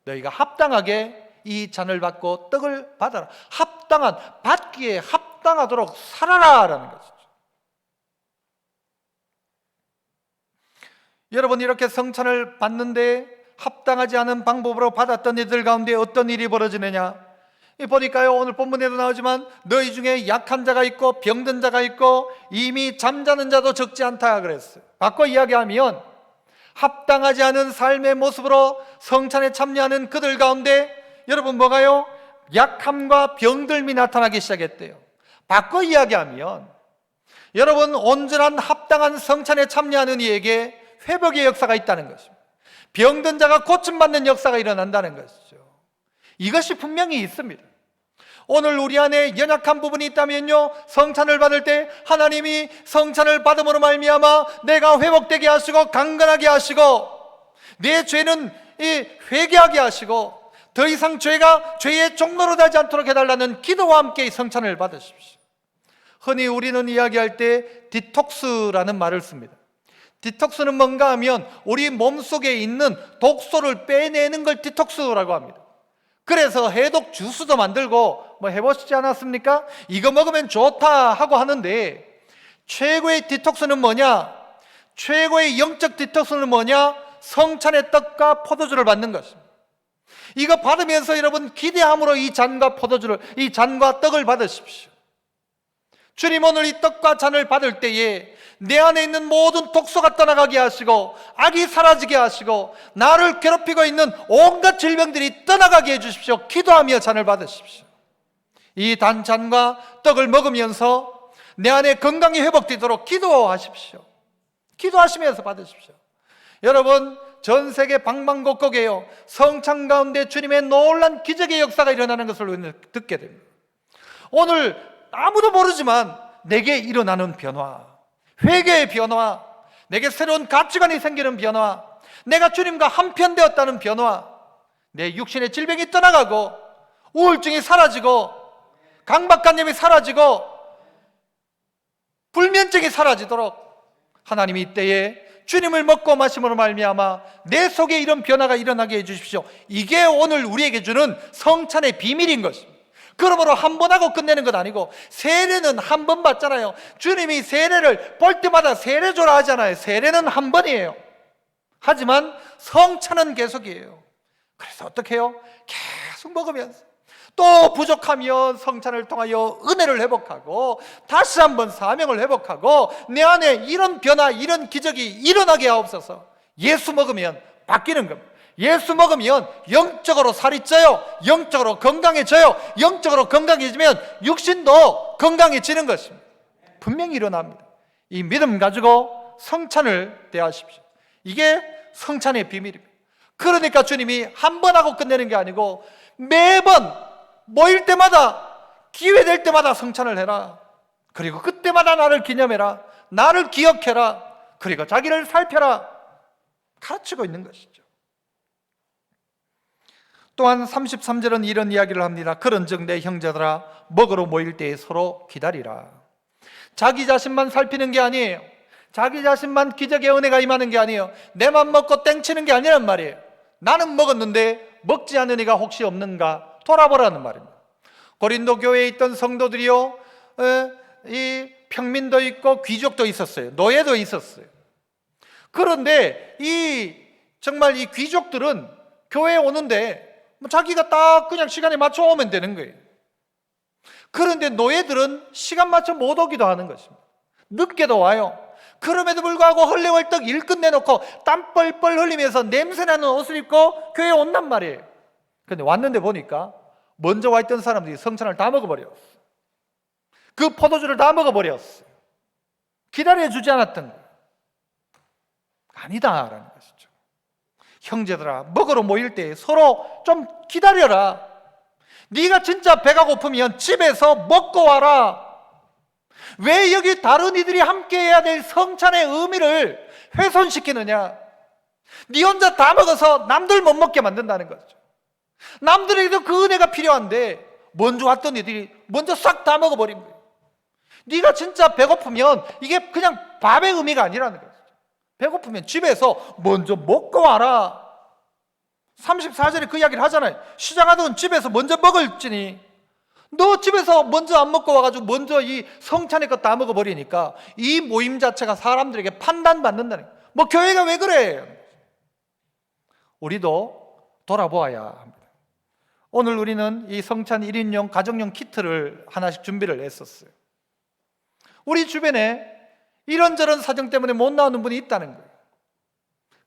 너희가 합당하게 이 잔을 받고 떡을 받아라. 받기에 합당하도록 살아라라는 것이죠. 여러분, 이렇게 성찬을 받는데 합당하지 않은 방법으로 받았던 이들 가운데 어떤 일이 벌어지느냐? 보니까요, 오늘 본문에도 나오지만 너희 중에 약한 자가 있고 병든 자가 있고 이미 잠자는 자도 적지 않다 그랬어요. 바꿔 이야기하면 합당하지 않은 삶의 모습으로 성찬에 참여하는 그들 가운데 여러분 뭐가요? 약함과 병들미 나타나기 시작했대요. 바꿔 이야기하면 여러분, 온전한 합당한 성찬에 참여하는 이에게 회복의 역사가 있다는 것입니다. 병든 자가 고침받는 역사가 일어난다는 것이죠. 이것이 분명히 있습니다. 오늘 우리 안에 연약한 부분이 있다면요, 성찬을 받을 때 하나님이 성찬을 받음으로 말미암아 내가 회복되게 하시고 강건하게 하시고 내 죄는 회개하게 하시고 더 이상 죄의 종로로 되지 않도록 해달라는 기도와 함께 이 성찬을 받으십시오. 흔히 우리는 이야기할 때 디톡스라는 말을 씁니다. 디톡스는 뭔가 하면 우리 몸속에 있는 독소를 빼내는 걸 디톡스라고 합니다. 그래서 해독 주스도 만들고 해보시지 않았습니까? 이거 먹으면 좋다 하고 하는데, 최고의 디톡스는 뭐냐? 최고의 영적 디톡스는 뭐냐? 성찬의 떡과 포도주를 받는 것입니다. 이거 받으면서 여러분 기대함으로 이 잔과 떡을 받으십시오. 주님, 오늘 이 떡과 잔을 받을 때에 내 안에 있는 모든 독소가 떠나가게 하시고 악이 사라지게 하시고 나를 괴롭히고 있는 온갖 질병들이 떠나가게 해주십시오. 기도하며 잔을 받으십시오. 이 잔과 떡을 먹으면서 내 안에 건강이 회복되도록 기도하십시오. 기도하시면서 받으십시오. 여러분, 전 세계 방방곡곡에요, 성찬 가운데 주님의 놀란 기적의 역사가 일어나는 것을 우리는 듣게 됩니다. 오늘 아무도 모르지만 내게 일어나는 변화, 회개의 변화, 내게 새로운 가치관이 생기는 변화, 내가 주님과 한편 되었다는 변화, 내 육신의 질병이 떠나가고 우울증이 사라지고 강박관념이 사라지고 불면증이 사라지도록 하나님이 이때에 주님을 먹고 마심으로 말미암아 내 속에 이런 변화가 일어나게 해주십시오. 이게 오늘 우리에게 주는 성찬의 비밀인 것입니다. 그러므로 한 번 하고 끝내는 것 아니고, 세례는 한 번 받잖아요. 주님이 세례를 볼 때마다 세례 줘라 하잖아요. 세례는 한 번이에요. 하지만 성찬은 계속이에요. 그래서 어떻게 해요? 계속 먹으면서 또 부족하면 성찬을 통하여 은혜를 회복하고 다시 한번 사명을 회복하고 내 안에 이런 변화, 이런 기적이 일어나게 하옵소서. 예수 먹으면 바뀌는 겁니다. 예수 먹으면 영적으로 살이 쪄요. 영적으로 건강해져요. 영적으로 건강해지면 육신도 건강해지는 것입니다. 분명히 일어납니다. 이 믿음 가지고 성찬을 대하십시오. 이게 성찬의 비밀입니다. 그러니까 주님이 한 번 하고 끝내는 게 아니고 매번 모일 때마다, 기회 될 때마다 성찬을 해라. 그리고 그때마다 나를 기념해라. 나를 기억해라. 그리고 자기를 살펴라. 가르치고 있는 것이죠. 또한 33절은 이런 이야기를 합니다. 그런즉 내 형제들아 먹으러 모일 때에 서로 기다리라. 자기 자신만 살피는 게 아니에요. 자기 자신만 기적의 은혜가 임하는 게 아니에요. 내만 먹고 땡치는 게 아니란 말이에요. 나는 먹었는데 먹지 않은 이가 혹시 없는가 돌아보라는 말입니다. 고린도 교회에 있던 성도들이요, 이 평민도 있고 귀족도 있었어요. 노예도 있었어요. 그런데 정말 이 귀족들은 교회에 오는데 자기가 딱 그냥 시간에 맞춰 오면 되는 거예요. 그런데 노예들은 시간 맞춰 못 오기도 하는 것입니다. 늦게도 와요. 그럼에도 불구하고 헐레벌떡 일 끝내놓고 땀 뻘뻘 흘리면서 냄새나는 옷을 입고 교회에 온단 말이에요. 그런데 왔는데 보니까 먼저 와 있던 사람들이 성찬을 다 먹어버렸어요. 그 포도주를 다 먹어버렸어요. 기다려주지 않았던 거예요. 아니다라는 것이죠. 형제들아 먹으러 모일 때 서로 좀 기다려라. 네가 진짜 배가 고프면 집에서 먹고 와라. 왜 여기 다른 이들이 함께 해야 될 성찬의 의미를 훼손시키느냐? 네 혼자 다 먹어서 남들 못 먹게 만든다는 거죠. 남들에게도 그 은혜가 필요한데 먼저 왔던 이들이 먼저 싹 다 먹어버린 거예요. 네가 진짜 배고프면 이게 그냥 밥의 의미가 아니라는 거죠. 배고프면 집에서 먼저 먹고 와라. 34절에 그 이야기를 하잖아요. 시장하던 집에서 먼저 먹을지니 너 집에서 먼저 안 먹고 와가지고 먼저 이 성찬의 것 다 먹어버리니까 이 모임 자체가 사람들에게 판단받는다는 거예요. 뭐 교회가 왜 그래? 우리도 돌아보아야 합니다. 오늘 우리는 이 성찬 1인용 가정용 키트를 하나씩 준비를 했었어요. 우리 주변에 이런저런 사정 때문에 못 나오는 분이 있다는 거예요.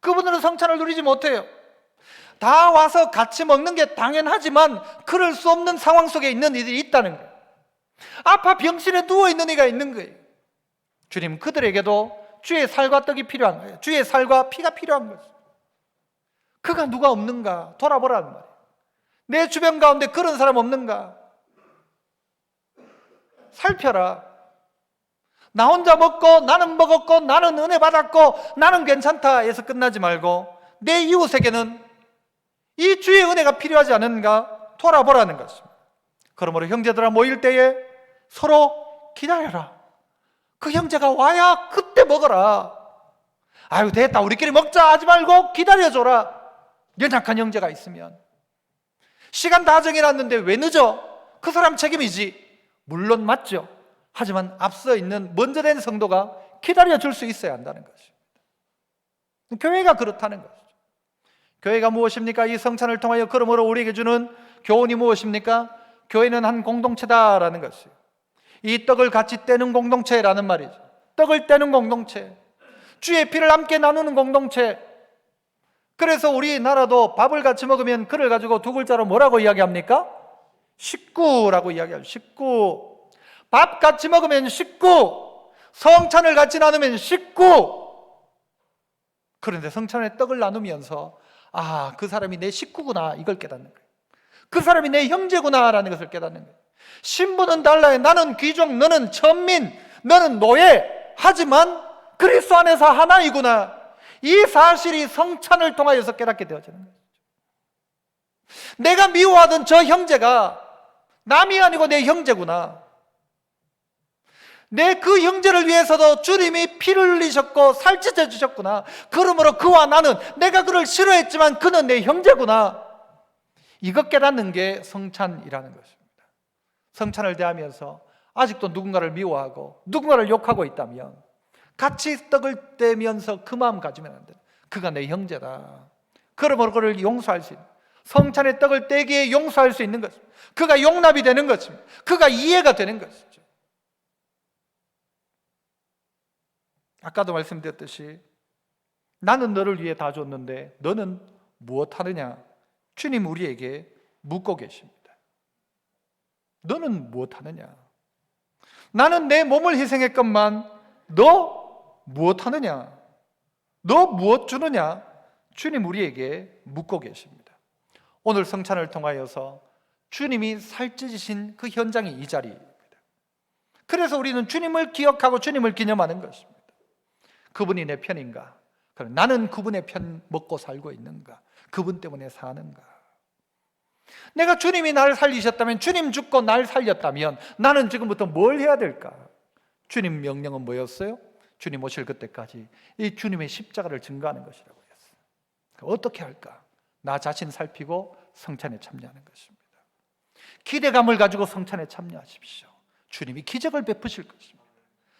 그분들은 성찬을 누리지 못해요. 다 와서 같이 먹는 게 당연하지만 그럴 수 없는 상황 속에 있는 이들이 있다는 거예요. 아파 병실에 누워있는 이가 있는 거예요. 주님, 그들에게도 주의 살과 떡이 필요한 거예요. 주의 살과 피가 필요한 거죠. 그가 누가 없는가 돌아보라는 말이에요. 내 주변 가운데 그런 사람 없는가 살펴라. 나 혼자 먹고 나는 먹었고 나는 은혜 받았고 나는 괜찮다 해서 끝나지 말고 내 이웃에게는 이 주의 은혜가 필요하지 않은가 돌아보라는 것입니다. 그러므로 형제들아 모일 때에 서로 기다려라. 그 형제가 와야 그때 먹어라. 아유 됐다 우리끼리 먹자 하지 말고 기다려줘라. 연약한 형제가 있으면 시간 다 정해놨는데 왜 늦어? 그 사람 책임이지. 물론 맞죠. 하지만 앞서 있는 먼저 된 성도가 기다려줄 수 있어야 한다는 것입니다. 교회가 그렇다는 것이죠. 교회가 무엇입니까? 이 성찬을 통하여 그러므로 우리에게 주는 교훈이 무엇입니까? 교회는 한 공동체다라는 것이에요. 이 떡을 같이 떼는 공동체라는 말이죠. 떡을 떼는 공동체, 주의 피를 함께 나누는 공동체. 그래서 우리나라도 밥을 같이 먹으면 그를 가지고 두 글자로 뭐라고 이야기합니까? 식구라고 이야기하죠. 식구. 밥 같이 먹으면 식구, 성찬을 같이 나누면 식구. 그런데 성찬의 떡을 나누면서 아, 그 사람이 내 식구구나 이걸 깨닫는 거예요. 그 사람이 내 형제구나라는 것을 깨닫는 거예요. 신분은 달라요. 나는 귀족, 너는 천민, 너는 노예. 하지만 그리스도 안에서 하나이구나. 이 사실이 성찬을 통하여서 깨닫게 되어지는 거예요. 내가 미워하던 저 형제가 남이 아니고 내 형제구나. 내 그 형제를 위해서도 주님이 피를 흘리셨고 살찌져 주셨구나. 그러므로 그와 나는 내가 그를 싫어했지만 그는 내 형제구나. 이것 깨닫는 게 성찬이라는 것입니다. 성찬을 대하면서 아직도 누군가를 미워하고 누군가를 욕하고 있다면 같이 떡을 떼면서 그 마음 가지면 안 돼. 그가 내 형제다. 그러므로 그를 용서할 수 있는, 성찬의 떡을 떼기에 용서할 수 있는 것입니다. 그가 용납이 되는 것입니다. 그가 이해가 되는 것이죠. 아까도 말씀드렸듯이 나는 너를 위해 다 줬는데 너는 무엇 하느냐? 주님 우리에게 묻고 계십니다. 너는 무엇 하느냐? 나는 내 몸을 희생했건만 너 무엇 하느냐? 너 무엇 주느냐? 주님 우리에게 묻고 계십니다. 오늘 성찬을 통하여서 주님이 살찌으신 그 현장이 이 자리입니다. 그래서 우리는 주님을 기억하고 주님을 기념하는 것입니다. 그분이 내 편인가? 그럼 나는 그분의 편 먹고 살고 있는가? 그분 때문에 사는가? 내가 주님이 나를 살리셨다면, 주님 죽고 날 살렸다면 나는 지금부터 뭘 해야 될까? 주님 명령은 뭐였어요? 주님 오실 그때까지 이 주님의 십자가를 증거하는 것이라고 했어요. 어떻게 할까? 나 자신 살피고 성찬에 참여하는 것입니다. 기대감을 가지고 성찬에 참여하십시오. 주님이 기적을 베푸실 것입니다.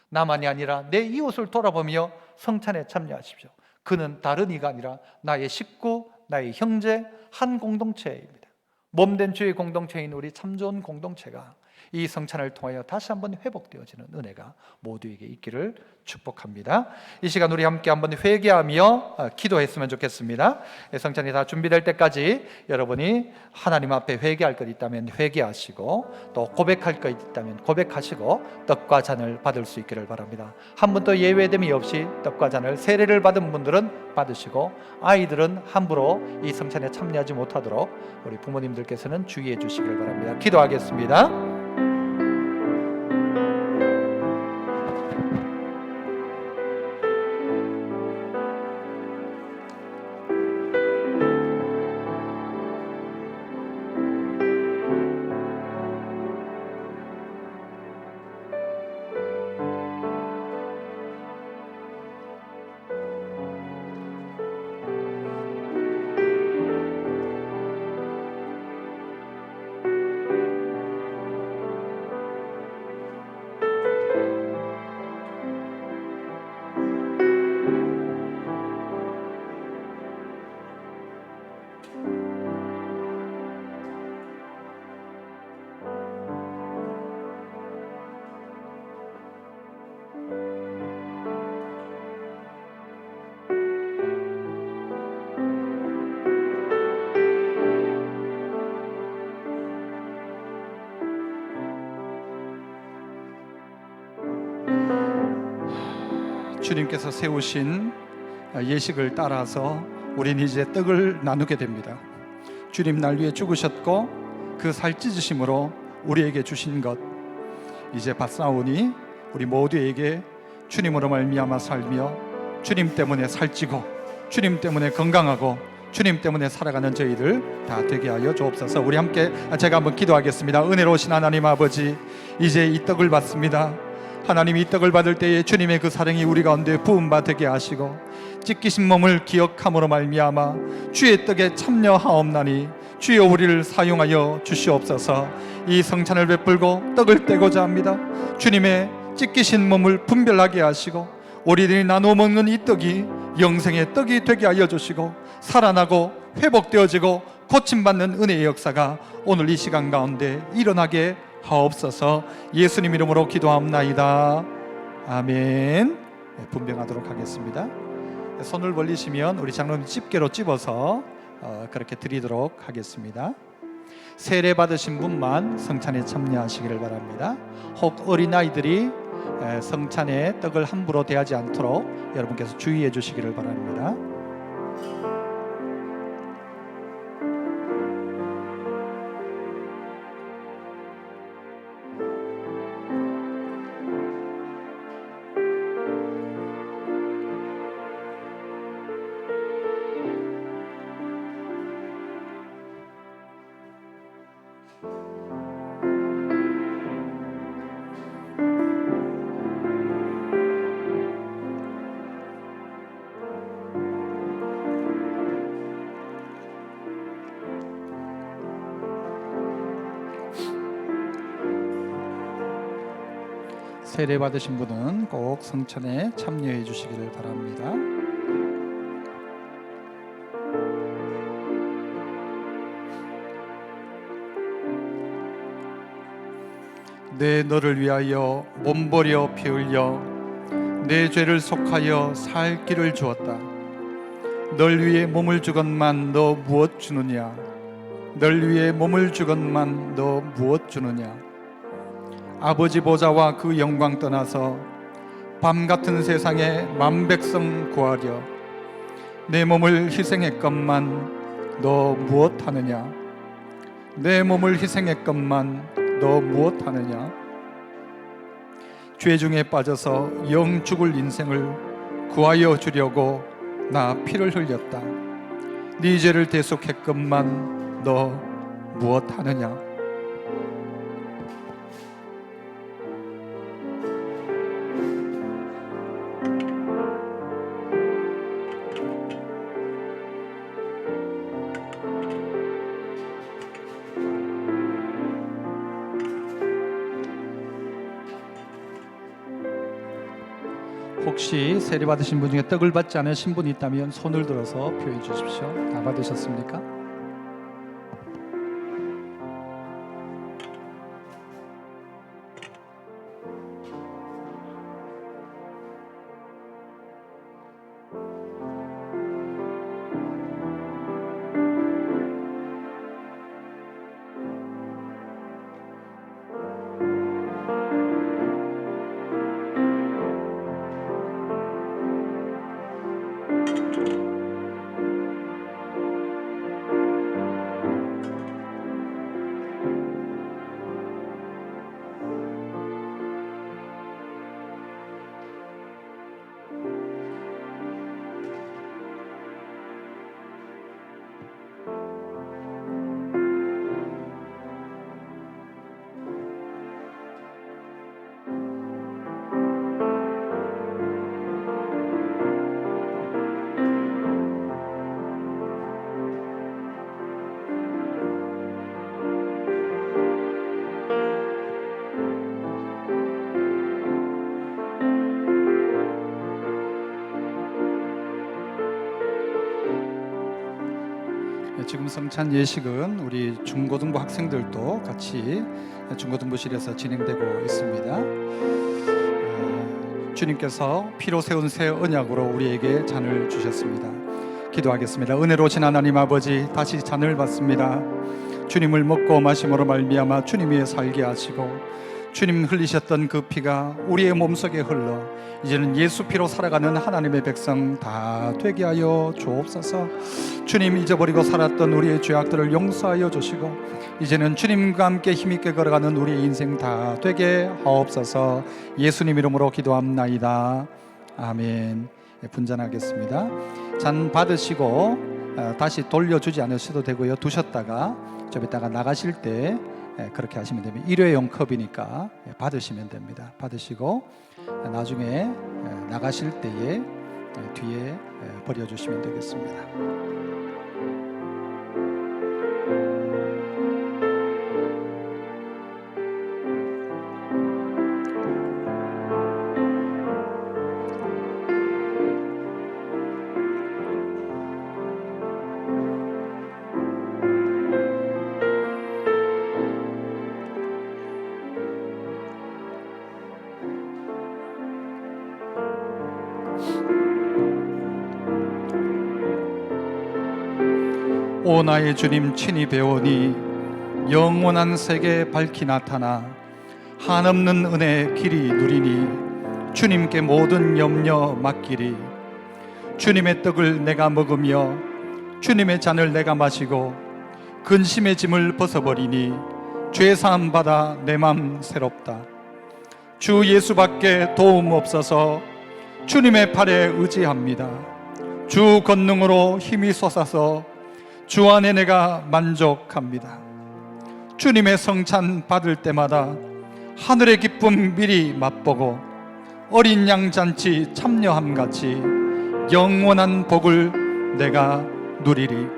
나만이 아니라 내 이웃을 돌아보며 성찬에 참여하십시오. 그는 다른 이가 아니라 나의 식구, 나의 형제, 한 공동체입니다. 몸된 주의 공동체인 우리 참 좋은 공동체가 이 성찬을 통하여 다시 한번 회복되어지는 은혜가 모두에게 있기를 축복합니다. 이 시간 우리 함께 한번 회개하며 기도했으면 좋겠습니다. 성찬이 다 준비될 때까지 여러분이 하나님 앞에 회개할 것 있다면 회개하시고, 또 고백할 것 있다면 고백하시고 떡과 잔을 받을 수 있기를 바랍니다. 한 번도 예외됨이 없이 떡과 잔을 세례를 받은 분들은 받으시고, 아이들은 함부로 이 성찬에 참여하지 못하도록 우리 부모님들께서는 주의해 주시기를 바랍니다. 기도하겠습니다. 주님께서 세우신 예식을 따라서 우리는 이제 떡을 나누게 됩니다. 주님 날 위해 죽으셨고 그 살 찢으심으로 우리에게 주신 것, 이제 받사오니 우리 모두에게 주님으로 말미암아 살며 주님 때문에 살찌고 주님 때문에 건강하고 주님 때문에 살아가는 저희들 다 되게 하여 주옵소서. 우리 함께 제가 한번 기도하겠습니다. 은혜로우신 하나님 아버지, 이제 이 떡을 받습니다. 하나님, 이 떡을 받을 때에 주님의 그 사랑이 우리 가운데 부음받게 하시고 찢기신 몸을 기억함으로 말미암아 주의 떡에 참여하옵나니 주여 우리를 사용하여 주시옵소서. 이 성찬을 베풀고 떡을 떼고자 합니다. 주님의 찢기신 몸을 분별하게 하시고 우리들이 나누어 먹는 이 떡이 영생의 떡이 되게 하여 주시고 살아나고 회복되어지고 고침받는 은혜의 역사가 오늘 이 시간 가운데 일어나게 하옵소서. 예수님 이름으로 기도합나이다. 아멘. 분명하도록 하겠습니다. 손을 벌리시면 우리 장로님 집게로 찝어서 그렇게 드리도록 하겠습니다. 세례 받으신 분만 성찬에 참여하시기를 바랍니다. 혹 어린아이들이 성찬에 떡을 함부로 대하지 않도록 여러분께서 주의해 주시기를 바랍니다. 세례 받으신 분은 꼭 성찬에 참여해 주시기를 바랍니다. 내 너를 위하여 몸버려 피 흘려 내 죄를 속하여 살 길을 주었다. 널 위해 몸을 주건만 너 무엇 주느냐? 널 위해 몸을 주건만 너 무엇 주느냐? 아버지 보좌와 그 영광 떠나서 밤같은 세상에 만백성 구하려 내 몸을 희생했건만 너 무엇 하느냐? 내 몸을 희생했건만 너 무엇 하느냐? 죄 중에 빠져서 영 죽을 인생을 구하여 주려고 나 피를 흘렸다. 네 죄를 대속했건만 너 무엇하느냐? 혹시 세례 받으신 분 중에 떡을 받지 않으신 분이 있다면 손을 들어서 표해 주십시오. 다 받으셨습니까? 지금 성찬 예식은 우리 중고등부 학생들도 같이 중고등부실에서 진행되고 있습니다. 주님께서 피로 세운 새 언약으로 우리에게 잔을 주셨습니다. 기도하겠습니다. 은혜로우신 하나님 아버지, 다시 잔을 받습니다. 주님을 먹고 마심으로 말미암아 주님이 살게 하시고 주님 흘리셨던 그 피가 우리의 몸속에 흘러 이제는 예수 피로 살아가는 하나님의 백성 다 되게 하여 주옵소서. 주님, 잊어버리고 살았던 우리의 죄악들을 용서하여 주시고 이제는 주님과 함께 힘있게 걸어가는 우리의 인생 다 되게 하옵소서. 예수님 이름으로 기도합나이다. 아멘. 분잔하겠습니다. 잔 받으시고 다시 돌려주지 않으셔도 되고요, 두셨다가 좀 이따가 나가실 때 그렇게 하시면 됩니다. 일회용 컵이니까 받으시면 됩니다. 받으시고 나중에 나가실 때에 뒤에 버려주시면 되겠습니다. 오 나의 주님 친히 배우니 영원한 세계 밝히 나타나 한없는 은혜 길이 누리니 주님께 모든 염려 맡기리. 주님의 떡을 내가 먹으며 주님의 잔을 내가 마시고 근심의 짐을 벗어버리니 죄사함 받아 내 맘 새롭다. 주 예수밖에 도움 없어서 주님의 팔에 의지합니다. 주 권능으로 힘이 솟아서 주 안에 내가 만족합니다. 주님의 성찬 받을 때마다 하늘의 기쁨 미리 맛보고 어린 양 잔치 참여함같이 영원한 복을 내가 누리리.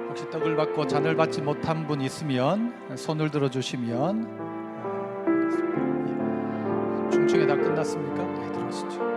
혹시 떡을 받고 잔을 받지 못한 분 있으면 손을 들어주시면. 중층에 다 끝났습니까? 네, 들어오시죠.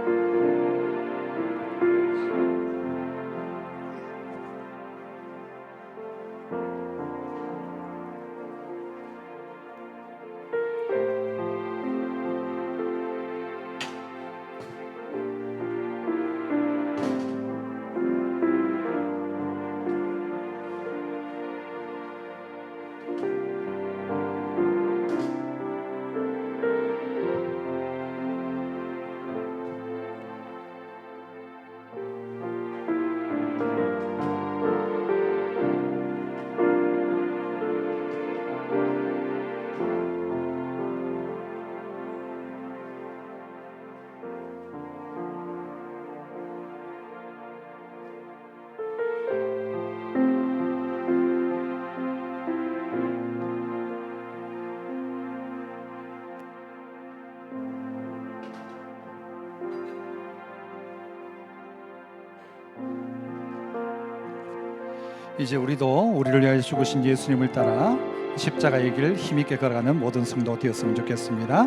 이제 우리도 우리를 위하여 죽으신 예수님을 따라 십자가의 길 힘있게 걸어가는 모든 성도 되었으면 좋겠습니다.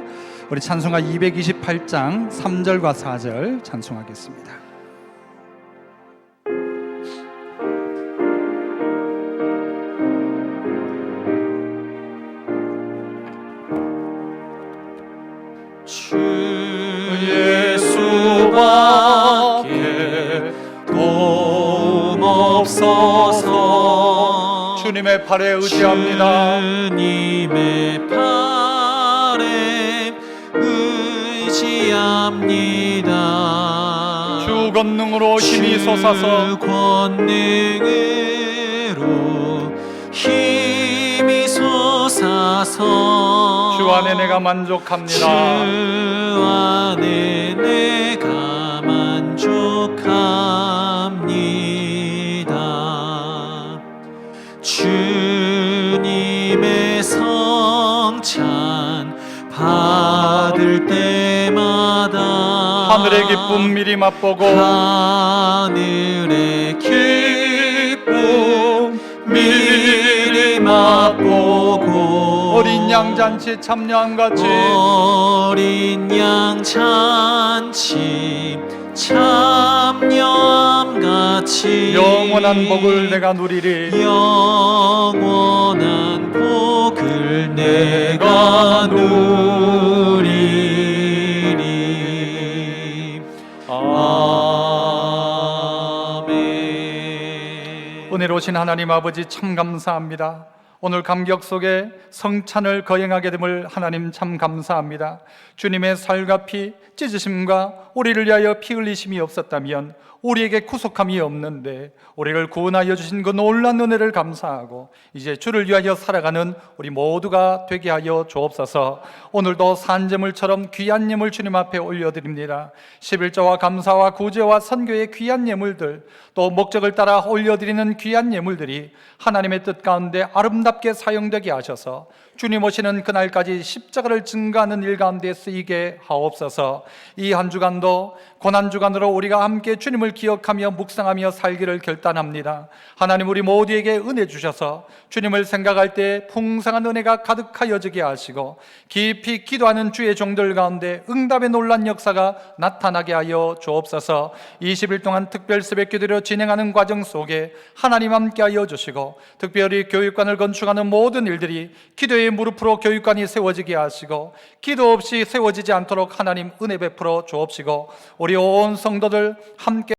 우리 찬송가 228장 3절과 4절 찬송하겠습니다. 주 예수밖에 도움 없어서 주님의 팔에 의지합니다. 주님의 팔에 의지합니다. 주 권능으로 힘이 솟아서 주 권능으로 힘이 솟아서 주 안에 내가 만족합니다. 주 안에 내가 만족합니다. 주님의 성찬 받을 때마다 하늘의 기쁨 미리 맛보고 하늘의 기쁨 미리 맛보고 어린 양 잔치 참여함같이 어린 양 잔치 참여함같이 영원한 복을 내가 누리리. 영원한 복을 내가 누리리. 아멘. 은혜로우신 하나님 아버지 참 감사합니다. 오늘 감격 속에 성찬을 거행하게 됨을 하나님 참 감사합니다. 주님의 살과 피 찢으심과 우리를 위하여 피 흘리심이 없었다면 우리에게 구속함이 없는데 우리를 구원하여 주신 그 놀라운 은혜를 감사하고 이제 주를 위하여 살아가는 우리 모두가 되게 하여 주옵소서. 오늘도 산제물처럼 귀한 예물 주님 앞에 올려드립니다. 11조와 감사와 구제와 선교의 귀한 예물들, 또 목적을 따라 올려드리는 귀한 예물들이 하나님의 뜻 가운데 아름답게 사용되게 하셔서 주님 오시는 그날까지 십자가를 증거하는 일 가운데 쓰이게 하옵소서. 이 한 주간도 고난주간으로 우리가 함께 주님을 기억하며 묵상하며 살기를 결단합니다. 하나님 우리 모두에게 은혜 주셔서 주님을 생각할 때 풍성한 은혜가 가득하여지게 하시고 깊이 기도하는 주의 종들 가운데 응답의 놀란 역사가 나타나게 하여 주옵소서. 20일 동안 특별 새벽 기도로 진행하는 과정 속에 하나님 함께 하여 주시고 특별히 교육관을 건축하는 모든 일들이 기도의 무릎으로 교육관이 세워지게 하시고 기도 없이 세워지지 않도록 하나님 은혜 베풀어 주옵시고 우리 온 성도들 함께